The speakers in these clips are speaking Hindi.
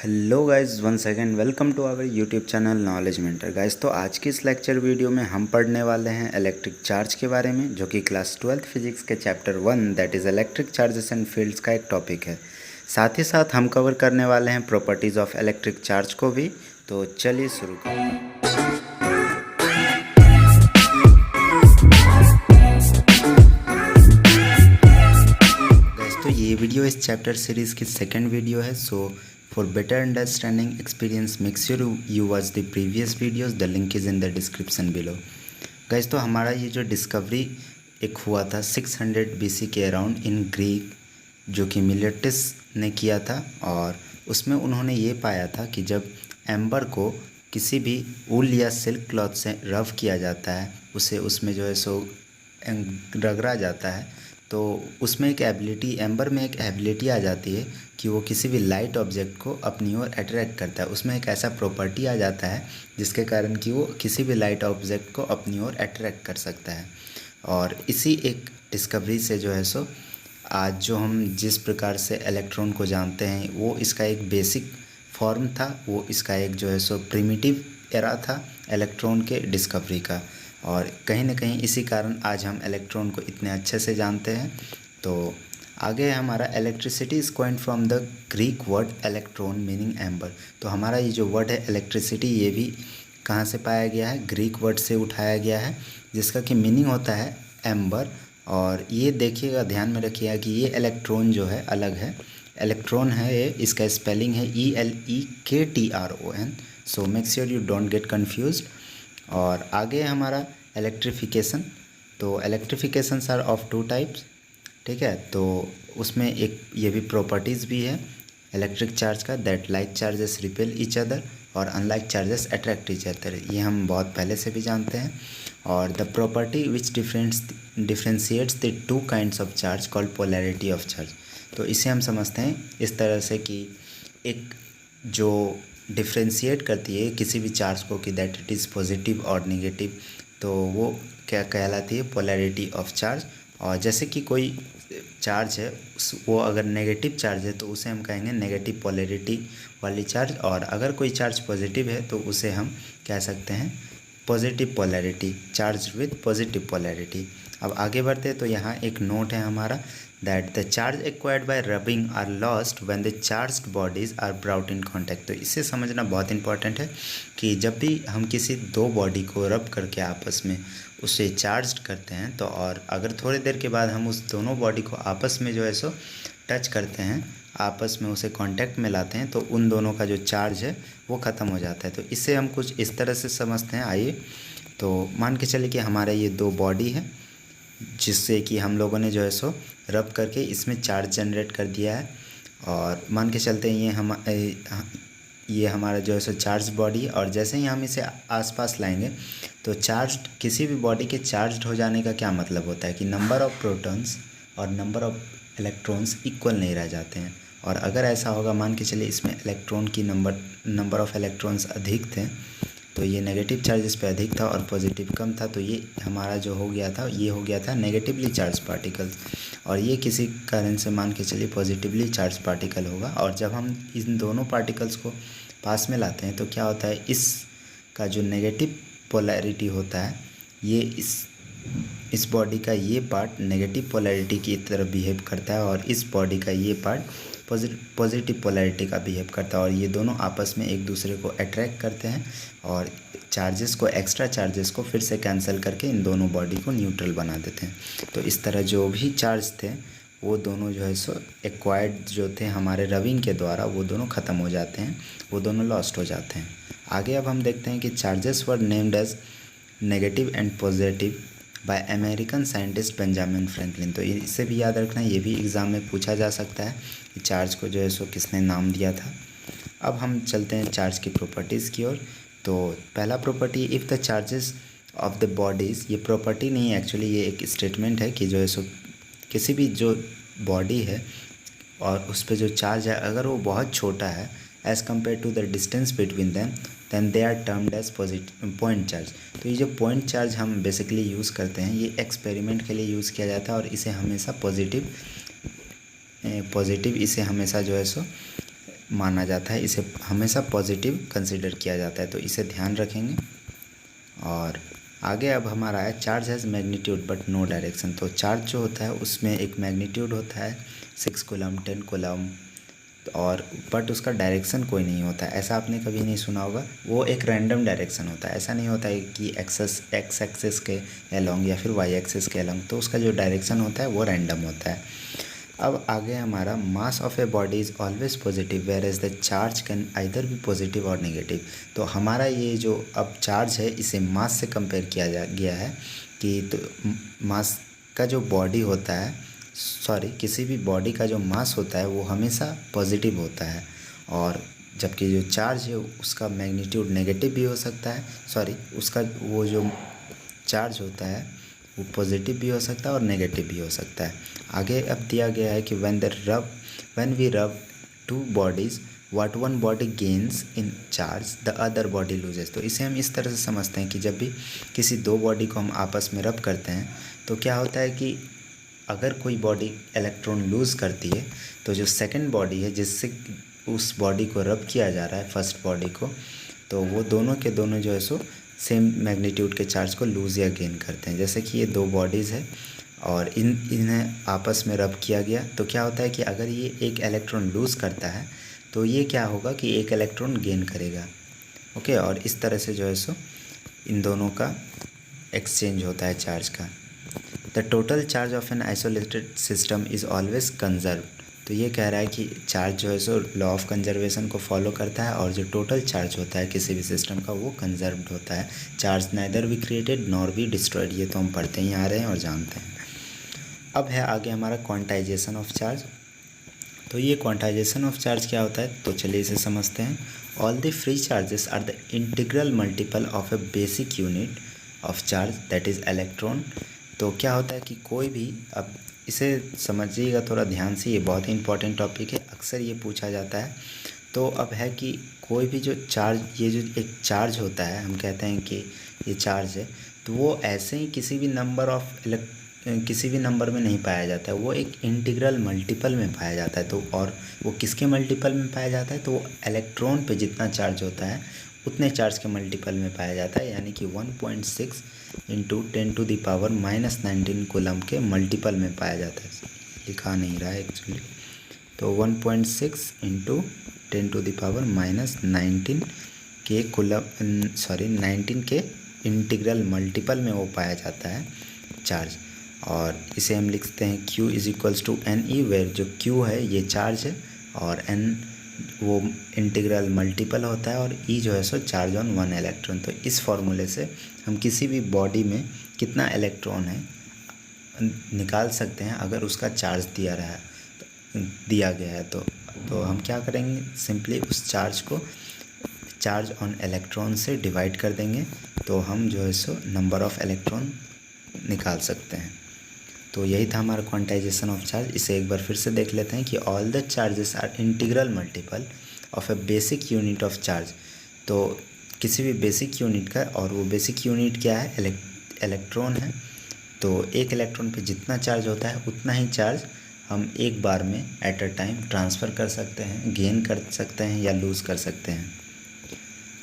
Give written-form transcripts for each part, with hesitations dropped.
Hello guys, one second welcome to our YouTube channel knowledge mentor. Guys, तो आज की इस लेक्चर वीडियो में हम पढ़ने वाले हैं इलेक्ट्रिक चार्ज के बारे में, जो कि क्लास 12th फिजिक्स के chapter 1 that is electric charges and fields का एक टॉपिक है। साथ ही साथ हम कवर करने वाले हैं प्रॉपर्टीज़ ऑफ इलेक्ट्रिक चार्ज को भी। तो चलिए शुरू करते हैं। तो ये वीडियो इस चैप्टर सीरीज़ की सेकंड वीडियो है। So for better understanding experience make sure you watch the previous videos, the link is in the description below. Guys, तो हमारा ये जो डिस्कवरी एक हुआ था 600 BC के अराउंड इन ग्रीक, जो कि मिलेटस ने किया था। और उसमें उन्होंने ये पाया था कि जब एम्बर को किसी भी ऊल या सिल्क क्लॉथ से रब किया जाता है, उसे उसमें जो है सो रगड़ा जाता है, तो उसमें एक एबिलिटी, एम्बर में एक एबिलिटी आ जाती है कि वो किसी भी लाइट ऑब्जेक्ट को अपनी ओर अट्रैक्ट करता है। उसमें एक ऐसा प्रॉपर्टी आ जाता है जिसके कारण कि वो किसी भी लाइट ऑब्जेक्ट को अपनी ओर अट्रैक्ट कर सकता है। और इसी एक डिस्कवरी से जो है सो आज जो हम जिस प्रकार से इलेक्ट्रॉन को जानते हैं, वो इसका एक बेसिक फॉर्म था, वो इसका एक जो है सो प्रिमिटिव एरा था इलेक्ट्रॉन के डिस्कवरी का। और कहीं ना कहीं इसी कारण आज हम इलेक्ट्रॉन को इतने अच्छे से जानते हैं। तो आगे हमारा electricity is coined from the Greek word electron meaning amber. तो हमारा ये जो वर्ड है इलेक्ट्रिसिटी, ये भी कहाँ से पाया गया है? ग्रीक वर्ड से उठाया गया है, जिसका कि मीनिंग होता है एम्बर। और ये देखिएगा, ध्यान में रखिएगा कि ये इलेक्ट्रॉन जो है अलग है। इलेक्ट्रॉन है ये, इसका स्पेलिंग है ELEKTRON। So make sure you don't get confused. और आगे हमारा इलेक्ट्रिफिकेशन। तो इलेक्ट्रिफिकेशंस आर ऑफ टू टाइप्स, ठीक है। तो उसमें एक ये भी प्रॉपर्टीज़ भी है इलेक्ट्रिक चार्ज का, that like charges repel each other और unlike charges attract each other. ये हम बहुत पहले से भी जानते हैं। और the property which differentiates the two kinds of charge called polarity of charge. तो इसे हम समझते हैं इस तरह से कि एक जो डिफ्रेंशिएट करती है किसी भी चार्ज को कि दैट इट इज़ पॉजिटिव और नेगेटिव, तो वो क्या कहलाती है? Polarity of charge. और जैसे कि कोई चार्ज है, वो अगर नेगेटिव चार्ज है तो उसे हम कहेंगे नेगेटिव पोलैरिटी वाली चार्ज। और अगर कोई चार्ज पॉजिटिव है तो उसे हम कह सकते हैं positive polarity, charge with positive polarity. अब आगे बढ़ते तो यहाँ एक नोट है हमारा, that the charge acquired by rubbing are lost when the charged bodies are brought in contact. तो इसे समझना बहुत इंपॉर्टेंट है कि जब भी हम किसी दो बॉडी को रब करके आपस में उसे चार्ज करते हैं, तो और अगर थोड़ी देर के बाद हम उस दोनों बॉडी को आपस में जो है सो टच करते हैं, आपस में उसे कांटेक्ट में लाते हैं, तो उन दोनों का जो चार्ज है वो ख़त्म हो जाता है। तो इससे हम कुछ इस तरह से समझते हैं। आइए, तो मान के चलिए कि हमारे ये दो बॉडी है, जिससे कि हम लोगों ने जो है सो रब करके इसमें चार्ज जनरेट कर दिया है। और मान के चलते हैं ये हमारा जो है सो चार्ज बॉडी है। और जैसे ही हम इसे आसपास लाएंगे तो चार्ज्ड किसी भी बॉडी के चार्ज्ड हो जाने का क्या मतलब होता है कि नंबर ऑफ़ प्रोटॉन्स और नंबर ऑफ़ इलेक्ट्रॉन्स इक्वल नहीं रह जाते हैं। और अगर ऐसा होगा, मान के चलिए इसमें इलेक्ट्रॉन की नंबर ऑफ़ इलेक्ट्रॉन्स अधिक थे, तो ये नेगेटिव चार्जेस पे अधिक था और पॉजिटिव कम था, तो ये हमारा जो हो गया था, ये हो गया था नेगेटिवली चार्ज पार्टिकल्स। और ये किसी कारण से मान के चलिए पॉजिटिवली चार्ज पार्टिकल होगा। और जब हम इन दोनों पार्टिकल्स को पास में लाते हैं तो क्या होता है, इसका जो नेगेटिव पोलैरिटी होता है, ये इस बॉडी का ये पार्ट नेगेटिव पोलैरिटी की तरह बिहेव करता है, और इस बॉडी का ये पार्ट पॉजिटिव पोलैरिटी का बिहेव करता है। और ये दोनों आपस में एक दूसरे को अट्रैक्ट करते हैं और चार्जेस को, एक्स्ट्रा चार्जेस को फिर से कैंसिल करके इन दोनों बॉडी को न्यूट्रल बना देते हैं। तो इस तरह जो भी चार्ज थे वो दोनों जो है सो एक्वायर्ड जो थे हमारे रबिंग के द्वारा, वो दोनों ख़त्म हो जाते हैं, वो दोनों लॉस्ट हो जाते हैं। आगे अब हम देखते हैं कि charges were named as negative and positive by American scientist Benjamin Franklin. तो इसे भी याद रखना, ये भी एग्ज़ाम में पूछा जा सकता है कि चार्ज को जो है सो किसने नाम दिया था। अब हम चलते हैं चार्ज की प्रॉपर्टीज़ की ओर। तो पहला property, if the charges of the bodies, ये प्रॉपर्टी नहीं है एक्चुअली, ये एक स्टेटमेंट है कि जो है सो किसी भी जो बॉडी है और उस पर जो चार्ज है, अगर वो बहुत छोटा है as compare to the distance between them, then they are termed as point charge. तो ये जो पॉइंट चार्ज हम बेसिकली यूज़ करते हैं, ये एक्सपेरिमेंट के लिए यूज़ किया जाता है। और इसे हमेशा पॉजिटिव इसे हमेशा जो है सो माना जाता है, इसे हमेशा पॉजिटिव कंसिडर किया जाता है, तो इसे ध्यान रखेंगे। और आगे अब हमारा है charge has magnitude but no direction. तो चार्ज जो होता है उसमें एक मैग्नीट्यूड होता है 6 कूलम 10 कूलम, और बट उसका डायरेक्शन कोई नहीं होता है। ऐसा आपने कभी नहीं सुना होगा, वो एक रैंडम डायरेक्शन होता है। ऐसा नहीं होता है कि एक्स एक्सिस के अलोंग या फिर वाई एक्सिस के अलोंग, तो उसका जो डायरेक्शन होता है वो रैंडम होता है। अब आगे हमारा mass of a body is always positive where as the charge can either be positive और नेगेटिव। तो हमारा ये जो अब चार्ज है इसे मास से कंपेयर किया गया है कि तो मास का जो बॉडी होता है, किसी भी बॉडी का जो मास होता है वो हमेशा पॉजिटिव होता है, और जबकि जो चार्ज है उसका मैग्नीट्यूड नेगेटिव भी हो सकता है, उसका वो जो चार्ज होता है वो पॉजिटिव भी हो सकता है और नेगेटिव भी हो सकता है। आगे अब दिया गया है कि व्हेन वी रब to bodies what one body gains in charge the other body loses. तो इसे हम इस तरह से समझते हैं कि जब भी किसी दो बॉडी को हम आपस में रब करते हैं तो क्या होता है कि अगर कोई बॉडी इलेक्ट्रॉन लूज़ करती है तो जो सेकंड बॉडी है जिससे उस बॉडी को रब किया जा रहा है फर्स्ट बॉडी को, तो वो दोनों के दोनों जो है सो सेम मैग्नीट्यूड के चार्ज को लूज़ या गेन करते हैं। जैसे कि ये दो बॉडीज़ है और इन्हें आपस में रब किया गया, तो क्या होता है कि अगर ये एक इलेक्ट्रॉन लूज़ करता है तो ये क्या होगा कि एक इलेक्ट्रॉन गेन करेगा। ओके, और इस तरह से जो है सो इन दोनों का एक्सचेंज होता है चार्ज का। The total charge of an isolated system is always conserve. तो ये कह रहा है कि चार्ज जो है सो लॉ ऑफ कंजर्वेशन को फॉलो करता है, और जो टोटल चार्ज होता है किसी भी सिस्टम का वो कंजर्व्ड होता है। Charge neither be created nor be destroyed, ये तो हम पढ़ते ही आ रहे हैं और जानते हैं। अब है आगे हमारा क्वांटाइजेशन ऑफ चार्ज। तो ये क्वांटाइजेशन ऑफ चार्ज क्या होता है, तो चलिए इसे समझते हैं। All the free charges are the integral multiple of a basic unit of charge that is electron. तो क्या होता है कि कोई भी, अब इसे समझिएगा थोड़ा ध्यान से, ये बहुत ही इंपॉर्टेंट टॉपिक है, अक्सर ये पूछा जाता है। तो अब है कि कोई भी जो चार्ज, ये जो एक चार्ज होता है, हम कहते हैं कि ये चार्ज है, तो वो ऐसे ही किसी भी नंबर में नहीं पाया जाता है, वो एक इंटीग्रल मल्टीपल में पाया जाता है। तो और वो किसके मल्टीपल में पाया जाता है, तो वो इलेक्ट्रॉन पे जितना चार्ज होता है उतने चार्ज के मल्टीपल में पाया जाता है, यानी कि 1.6 इंटू 10⁻⁻19 कूलम के मल्टीपल में पाया जाता है। लिखा नहीं रहा है एक्चुअली, तो 1.6 इंटू 10⁻⁻19 के कूलम 19 के इंटीग्रल मल्टीपल में वो पाया जाता है चार्ज। और इसे हम लिखते हैं Q is equals to N E, where जो Q है ये चार्ज है और n वो इंटीग्रल मल्टीपल होता है, और E जो है सो चार्ज ऑन वन इलेक्ट्रॉन। तो इस फॉर्मूले से हम किसी भी बॉडी में कितना इलेक्ट्रॉन है निकाल सकते हैं अगर उसका चार्ज दिया गया है। तो हम क्या करेंगे, सिंपली उस चार्ज को चार्ज ऑन इलेक्ट्रॉन से डिवाइड कर देंगे, तो हम जो है सो नंबर ऑफ़ इलेक्ट्रॉन निकाल सकते हैं। तो यही था हमारा क्वांटाइजेशन ऑफ चार्ज। इसे एक बार फिर से देख लेते हैं कि all the charges are integral multiple of a basic unit of charge. तो किसी भी बेसिक यूनिट का, और वो बेसिक यूनिट क्या है, इलेक्ट्रॉन है। तो एक इलेक्ट्रॉन पे जितना चार्ज होता है उतना ही चार्ज हम एक बार में एट अ टाइम ट्रांसफ़र कर सकते हैं, गेन कर सकते हैं या लूज़ कर सकते हैं।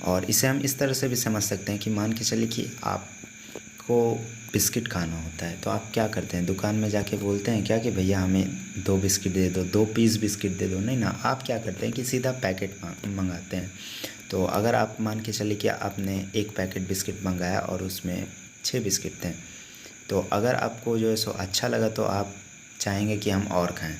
और इसे हम इस तरह से भी समझ सकते हैं कि मान के चलिए कि आपको बिस्किट खाना होता है, तो आप क्या करते हैं, दुकान में जाके बोलते हैं क्या कि भैया हमें 2 बिस्किट दे दो, 2 पीस बिस्किट दे दो, नहीं ना, आप क्या करते हैं कि सीधा पैकेट मंगाते हैं। तो अगर आप मान के चलिए कि आपने एक पैकेट बिस्किट मंगाया और उसमें 6 बिस्किट थे, तो अगर आपको जो है सो अच्छा लगा तो आप चाहेंगे कि हम और खाएं,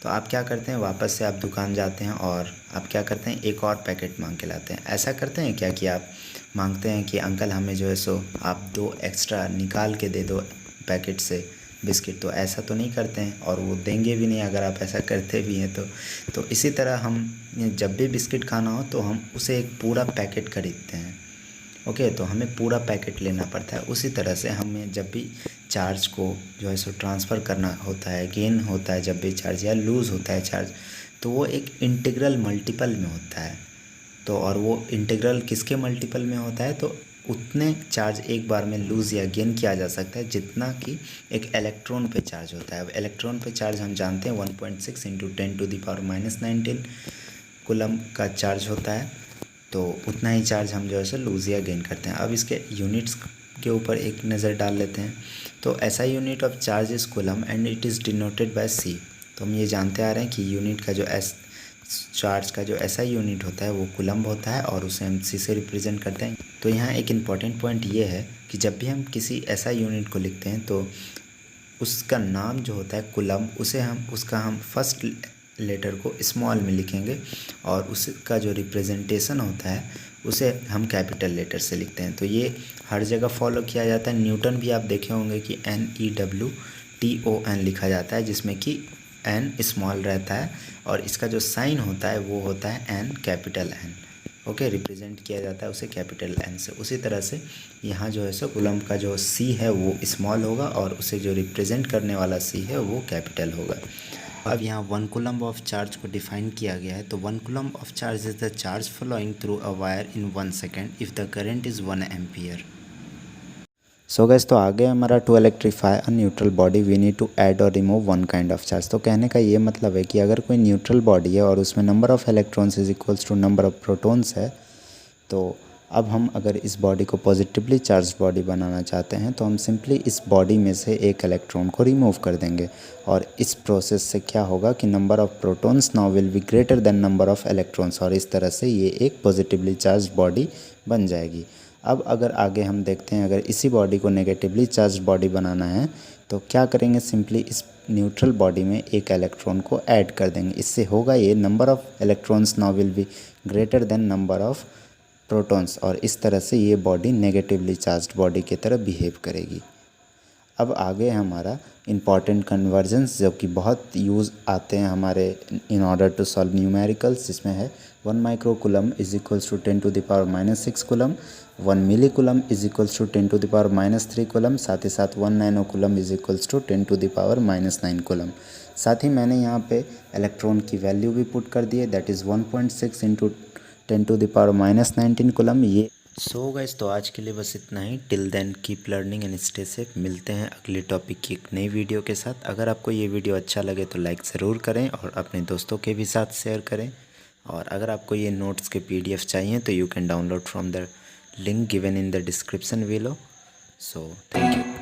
तो आप क्या करते हैं, वापस से आप दुकान जाते हैं और आप क्या करते हैं, एक और पैकेट मांग के लाते हैं। ऐसा करते हैं क्या कि आप मांगते हैं कि अंकल हमें जो है सो आप 2 एक्स्ट्रा निकाल के दे दो पैकेट से बिस्किट, तो ऐसा तो नहीं करते हैं, और वो देंगे भी नहीं अगर आप ऐसा करते भी हैं तो इसी तरह हम जब भी बिस्किट खाना हो तो हम उसे एक पूरा पैकेट खरीदते हैं। ओके, तो हमें पूरा पैकेट लेना पड़ता है। उसी तरह से हमें जब भी चार्ज को जो है सो ट्रांसफ़र करना होता है, गेन होता है जब भी चार्ज, या लूज़ होता है चार्ज, तो वो एक इंटीग्रल मल्टीपल में होता है। तो और वो इंटीग्रल किसके मल्टीपल में होता है, तो उतने चार्ज एक बार में लूज़ या गेन किया जा सकता है जितना कि एक इलेक्ट्रॉन पे चार्ज होता है। अब इलेक्ट्रॉन पे चार्ज हम जानते हैं 1.6 इंटू 10⁻⁻19 कूलम का चार्ज होता है, तो उतना ही चार्ज हम जो है सो लूज़ या गेन करते हैं। अब इसके यूनिट्स के ऊपर एक नज़र डाल लेते हैं। तो ऐसा unit of charge is coulomb and it is denoted by C. तो हम ये जानते आ रहे हैं कि यूनिट का जो चार्ज का जो ऐसा यूनिट होता है वो कूलम्ब होता है और उसे हम सी से रिप्रेजेंट करते हैं। तो यहाँ एक इम्पॉर्टेंट पॉइंट ये है कि जब भी हम किसी ऐसा यूनिट को लिखते हैं तो उसका नाम जो होता है कूलम्ब, उसका हम फर्स्ट लेटर को स्मॉल में लिखेंगे और उसका जो रिप्रेजेंटेशन होता है उसे हम कैपिटल लेटर से लिखते हैं। तो ये हर जगह फॉलो किया जाता है। न्यूटन भी आप देखे होंगे कि NEWTON लिखा जाता है, जिसमें कि N स्मॉल रहता है और इसका जो साइन होता है वो होता है N capital N। Okay, represent किया जाता है उसे कैपिटल N से। उसी तरह से यहाँ जो है सो कूलम्ब का जो C है वो स्मॉल होगा और उसे जो रिप्रेजेंट करने वाला C है वो कैपिटल होगा। अब यहाँ 1 कूलम्ब ऑफ चार्ज को डिफाइन किया गया है। तो 1 coulomb of charge is the charge flowing through a wire in 1 second if the current is 1 ampere. So guys, तो आगे हमारा to electrify a neutral body we need to add और रिमूव 1 काइंड ऑफ चार्ज। तो कहने का ये मतलब है कि अगर कोई न्यूट्रल बॉडी है और उसमें number of electrons is equals to number of protons है, तो अब हम अगर इस बॉडी को पॉजिटिवली चार्ज बॉडी बनाना चाहते हैं तो हम सिंपली इस बॉडी में से एक इलेक्ट्रॉन को रिमूव कर देंगे और इस प्रोसेस से क्या होगा कि number of protons now will be greater than number of electrons और इस तरह से ये एक पॉजिटिवली चार्ज बॉडी बन जाएगी। अब अगर आगे हम देखते हैं, अगर इसी बॉडी को नेगेटिवली चार्ज बॉडी बनाना है तो क्या करेंगे, सिंपली इस न्यूट्रल बॉडी में एक इलेक्ट्रॉन को ऐड कर देंगे। इससे होगा ये number of electrons now will be greater than number of protons और इस तरह से ये बॉडी नेगेटिवली चार्ज्ड बॉडी की तरह बिहेव करेगी। अब आगे हमारा इम्पॉर्टेंट कन्वर्जन्स जो कि बहुत यूज़ आते हैं हमारे in order to solve numericals, जिसमें है 1 micro coulomb is equals to 10⁻⁻6 coulomb, 1 milli coulomb is equals to 10⁻³ coulomb, साथ ही साथ 1 nano coulomb is equals to 10⁻⁻9 coulomb. साथ ही मैंने यहाँ पे इलेक्ट्रॉन की वैल्यू भी पुट कर दी है, दैट इज़ 1.6 इंटू 10⁻⁻19 कूलम। ये सो गाइस, तो आज के लिए बस इतना ही। Till then keep learning and stay safe. मिलते हैं अगले टॉपिक की एक नई वीडियो के साथ। अगर आपको ये वीडियो अच्छा लगे तो लाइक ज़रूर करें और अपने दोस्तों के भी साथ शेयर करें। और अगर आपको ये नोट्स के PDF चाहिए तो you can download from the link given in the description below. So thank you.